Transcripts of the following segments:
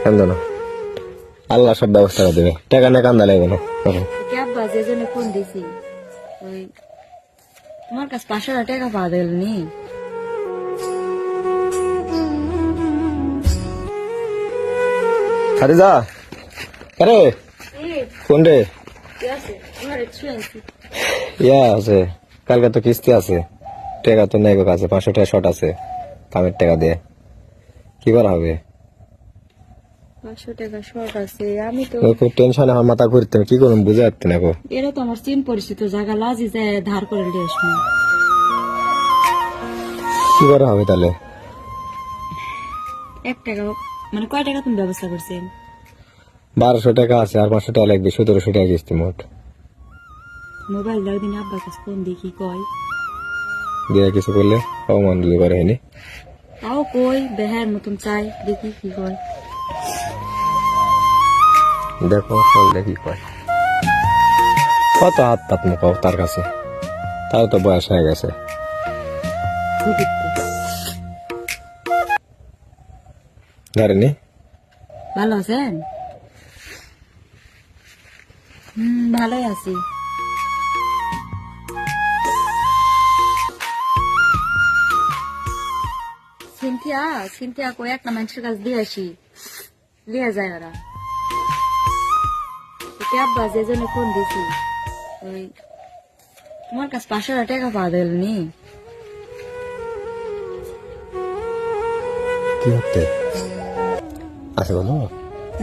কান্দো না, আল্লাহ সব ব্যবস্থা করে দেবে। টাকা না কান্দা লাগবে না। আব্বা যে জন্য ফোন দিছি, ওই তোমার কাছে 500 টাকা পাওয়া গেল নি? আরে যা, আরে কোন রে? ইয়া আছে, কালকে তো কিস্তি আছে, টাকা তো নেই গো কাছে। 500 টাকা শর্ট আছে, কামের টাকা দিয়ে কি করা হবে? 500 টাকা শর্ট আছে। আমি তো খুব টেনশনে আমার মাথা ঘুরতে, কি করুন বুঝে যাচ্ছে না গো। এরা তো আমার চিন পরিচিত জায়গা, লাজি যায় ধার করে নিয়ে আসবো। কি করা হবে তাহলে? 1 টাকা মানে কয় টাকা তুমি ব্যবস্থা করছেন? 1200 টাকা আছে, আর 500 টাকা লাগবে, 1700 টাকা কিস্তি মোট। মোবাইল দাও দিন, আব্বার কাছে ফোন দিয়ে কি কয়। দিয়ে কিছু করলে অপমান দিলে করে হয়নি। তাও কই বেহার মতন চাই, দেখি কি কয়। দেখো বললে কি কয়। কত হাত পাত মুখাও তার কাছে, তাও তো বয়স হয়ে গেছে। ধরেনি। ভালো আছেন? ভালোই আছি। সিনথিয়া কই একটা মানুষের কাছে দিয়ে আসি, লিয়ে যায় ওরা। আব্বা যে জন্য ফোন দিছি, ওই তোমার কাছে 500 টাকা পাওয়া গেল নি? কি হচ্ছে আছে বলো?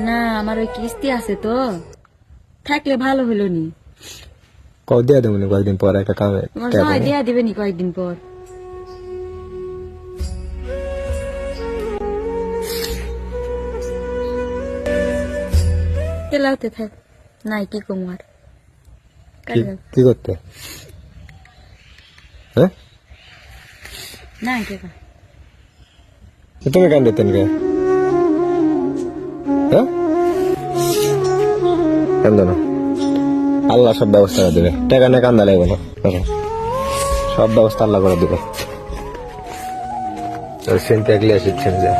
না, আমার ওই কিস্তি আছে তো, থাকলে ভালো হলো নি। দিয়ে দেবো কয়েকদিন পর একটা কামে। তোমার সবাই দেয়া দিবে নি কয়েকদিন পর? তেলাওতে থাক, নাই কি কুমার কি করতে? হ্যাঁ না টাকা তুমি কান দিতেন কে? হ্যাঁ কান্দো না, আল্লাহ সব ব্যবস্থা করে দেবে। টাকা না কান্দা লাগবে না, সব ব্যবস্থা আল্লাহ করে দেবে। সিনতে গেলে শিখছেন যে